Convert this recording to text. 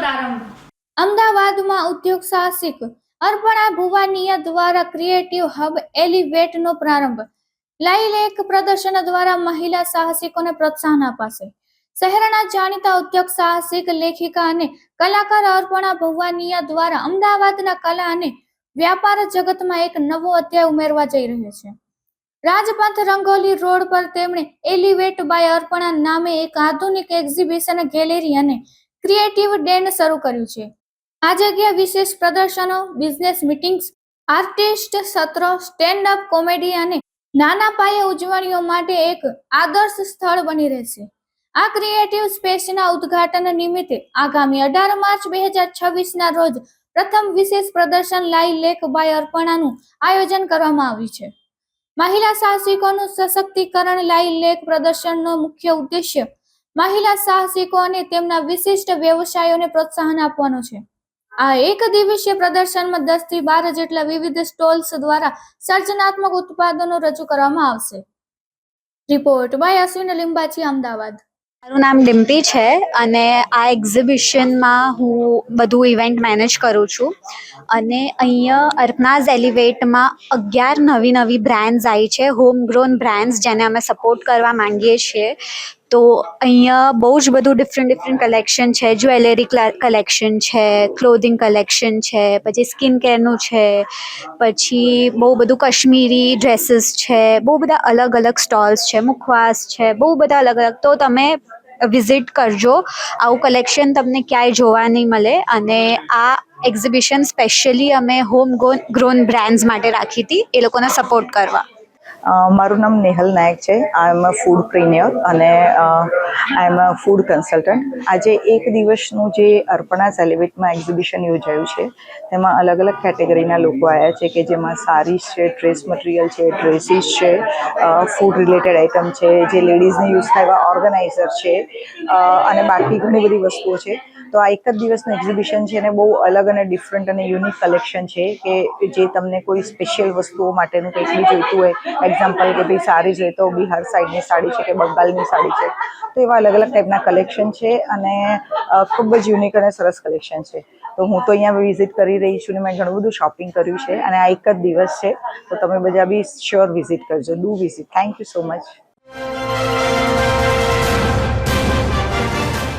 પ્રારંભ। અમદાવાદમાં ઉદ્યોગ સાહસિક અર્પણા ભુવાનિયા દ્વારા ક્રિએટિવ હબ એલિવેટનો પ્રારંભ। લાઈ લેક પ્રદર્શન દ્વારા મહિલા સાહસિકોને પ્રોત્સાહન અપાશે। શહેરના જાણીતા ઉદ્યોગ સાહસિક લેખિકા અને કલાકાર અર્પણા ભુવાનિયા દ્વારા અમદાવાદના કલા અને વ્યાપાર જગતમાં એક નવો અધ્યાય ઉમેરવા જઈ રહ્યો છે। રાજપથ રંગોલી રોડ પર તેમણે એલિવેટ બાય અર્પણા નામે એક આધુનિક એક્ઝિબિશન ગેલેરી અને ક્રિએટિવ ડેને શરૂ કર્યું છે। આ જગ્યા વિશેષ પ્રદર્શનો, બિઝનેસ મીટિંગ્સ, આર્ટિસ્ટ સત્રો, સ્ટેન્ડ અપ કોમેડી અને નાના પાયે ઉજવણીઓ માટે એક આદર્શ સ્થળ બની રહેશે। આ ક્રિએટિવ સ્પેસના ઉદ્ઘાટન નિમિત્તે આગામી 18 માર્ચ 2026ના રોજ પ્રથમ વિશેષ પ્રદર્શન લાઈ લેક બાય અર્પણાનું આયોજન કરવામાં આવ્યું છે। મહિલા સાહસિકોનું સશક્તિકરણ લાઈ લેક પ્રદર્શનનો મુખ્ય ઉદ્દેશ્ય મહિલા સાહસિકો અને તેમના વિશિષ્ટ વ્યવસાયોને પ્રોત્સાહન આપવાનો છે। આ એક દિવસીય પ્રદર્શનમાં 10 થી 12 જેટલા વિવિધ સ્ટોલ્સ દ્વારા સર્જનાત્મક ઉત્પાદનો રજૂ કરવામાં આવશે। Report by Ashwin Limbachi, Ahmedabad. મારું નામ ડિમ્પી છે અને આ એક્ઝિબિશનમાં હું બધું ઇવેન્ટ મેનેજ કરું છું અને અહીંયા અર્પનાઝ એલિવેટમાં 11 નવી બ્રાન્ડ્સ આવી છે, હોમ ગ્રોન બ્રાન્ડ્સ, જેને અમે સપોર્ટ કરવા માંગીએ છીએ। તો અહીંયા બહુ જ બધું ડિફરન્ટ કલેક્શન છે, જ્વેલરી કલેક્શન છે, ક્લોથિંગ કલેક્શન છે, પછી સ્કિન કેરનું છે, પછી બહુ બધું કાશ્મીરી ડ્રેસીસ છે, બહુ બધા અલગ અલગ સ્ટોલ્સ છે, મુખવાસ છે, બહુ બધા અલગ અલગ। તો તમે વિઝિટ કરજો, આવું કલેક્શન તમને ક્યાંય જોવા નહીં મળે। અને આ એક્ઝિબિશન સ્પેશિયલી અમે હોમ ગ્રોન બ્રાન્ડ્સ માટે રાખી હતી, એ લોકોને સપોર્ટ કરવા। મારું નામ નેહલ નાયક છે। આઈ એમ અ ફૂડ પ્રિન્યોર અને આઈ એમ અ ફૂડ કન્સલ્ટન્ટ। આજે એક દિવસનું જે અર્પણા એલિવેટમાં એક્ઝિબિશન યોજાયું છે તેમાં અલગ અલગ કેટેગરીના લોકો આવ્યા છે, કે જેમાં સારીઝ છે, ડ્રેસ મટીરિયલ છે, ડ્રેસીસ છે, ફૂડ રિલેટેડ આઇટમ છે, જે લેડીઝને યુઝ થાય એવા ઓર્ગેનાઇઝર છે અને બાકી ઘણી બધી વસ્તુઓ છે। તો આ એક જ દિવસનું એક્ઝિબિશન છે અને બહુ અલગ અને ડિફરન્ટ અને યુનિક કલેક્શન છે, કે જે તમને કોઈ સ્પેશિયલ વસ્તુઓ માટેનું કંઈક બી જોઈતું હોય, એક્ઝામ્પલ કે ભાઈ સાડી જોઈએ તો બિહાર સાઈડની સાડી છે કે બંગાળની સાડી છે, તો એવા અલગ અલગ ટાઈપના કલેક્શન છે અને ખૂબ જ યુનિક અને સરસ કલેક્શન છે। તો હું તો અહીંયા વિઝિટ કરી રહી છું ને મેં ઘણું બધું શોપિંગ કર્યું છે અને આ એક જ દિવસ છે, તો તમે બધા બી શ્યોર વિઝિટ કરજો, do visit. Thank you so much.